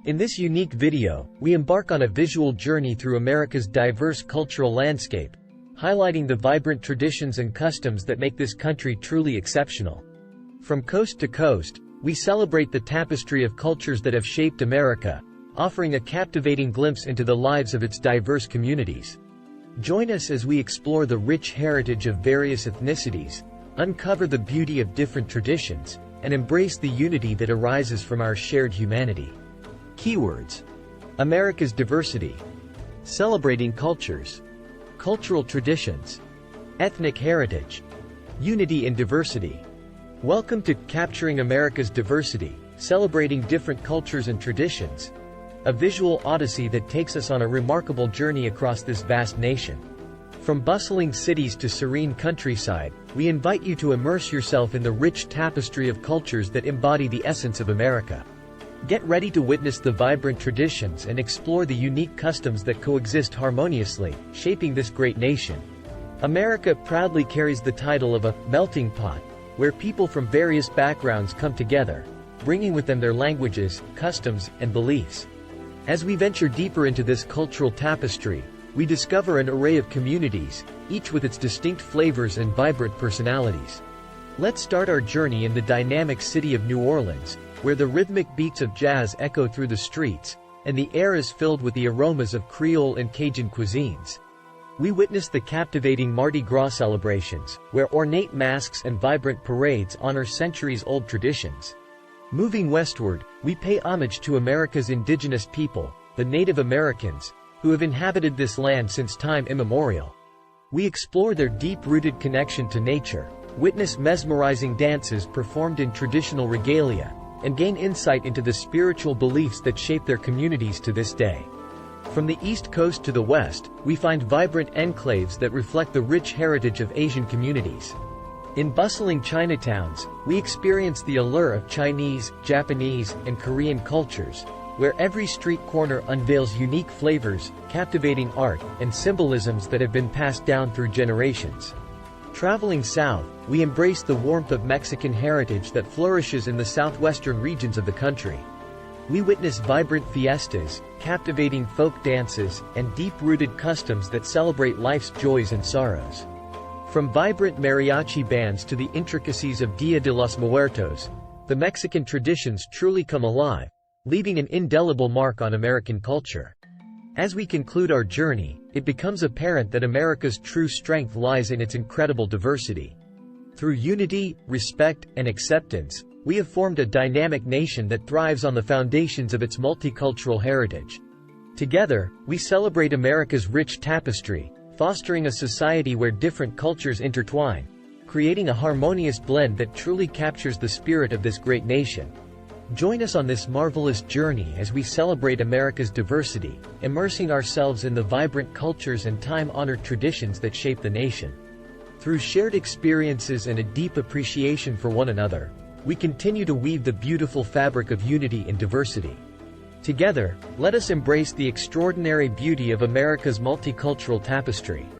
In this unique video, we embark on a visual journey through America's diverse cultural landscape, highlighting the vibrant traditions and customs that make this country truly exceptional. From coast to coast, we celebrate the tapestry of cultures that have shaped America, offering a captivating glimpse into the lives of its diverse communities. Join us as we explore the rich heritage of various ethnicities, uncover the beauty of different traditions, and embrace the unity that arises from our shared humanity. Keywords: America's diversity, celebrating cultures, cultural traditions, ethnic heritage, unity in diversity. Welcome to Capturing America's Diversity, celebrating different cultures and traditions, a visual odyssey that takes us on a remarkable journey across this vast nation. From bustling cities to serene countryside, we invite you to immerse yourself in the rich tapestry of cultures that embody the essence of America. Get ready to witness the vibrant traditions and explore the unique customs that coexist harmoniously, shaping this great nation. America proudly carries the title of a melting pot, where people from various backgrounds come together, bringing with them their languages, customs, and beliefs. As we venture deeper into this cultural tapestry, we discover an array of communities, each with its distinct flavors and vibrant personalities. Let's start our journey in the dynamic city of New Orleans, where the rhythmic beats of jazz echo through the streets, and the air is filled with the aromas of Creole and Cajun cuisines. We witness the captivating Mardi Gras celebrations, where ornate masks and vibrant parades honor centuries-old traditions. Moving westward, we pay homage to America's indigenous people, the Native Americans, who have inhabited this land since time immemorial. We explore their deep-rooted connection to nature, witness mesmerizing dances performed in traditional regalia, and gain insight into the spiritual beliefs that shape their communities to this day. From the East Coast to the West, we find vibrant enclaves that reflect the rich heritage of Asian communities. In bustling Chinatowns, we experience the allure of Chinese, Japanese, and Korean cultures, where every street corner unveils unique flavors, captivating art, and symbolisms that have been passed down through generations. Traveling south, we embrace the warmth of Mexican heritage that flourishes in the southwestern regions of the country. We witness vibrant fiestas, captivating folk dances, and deep-rooted customs that celebrate life's joys and sorrows. From vibrant mariachi bands to the intricacies of Dia de los Muertos, the Mexican traditions truly come alive, leaving an indelible mark on American culture. As we conclude our journey, it becomes apparent that America's true strength lies in its incredible diversity. Through unity, respect, and acceptance, we have formed a dynamic nation that thrives on the foundations of its multicultural heritage. Together, we celebrate America's rich tapestry, fostering a society where different cultures intertwine, creating a harmonious blend that truly captures the spirit of this great nation. Join us on this marvelous journey as we celebrate America's diversity, immersing ourselves in the vibrant cultures and time-honored traditions that shape the nation. Through shared experiences and a deep appreciation for one another, we continue to weave the beautiful fabric of unity and diversity. Together, let us embrace the extraordinary beauty of America's multicultural tapestry.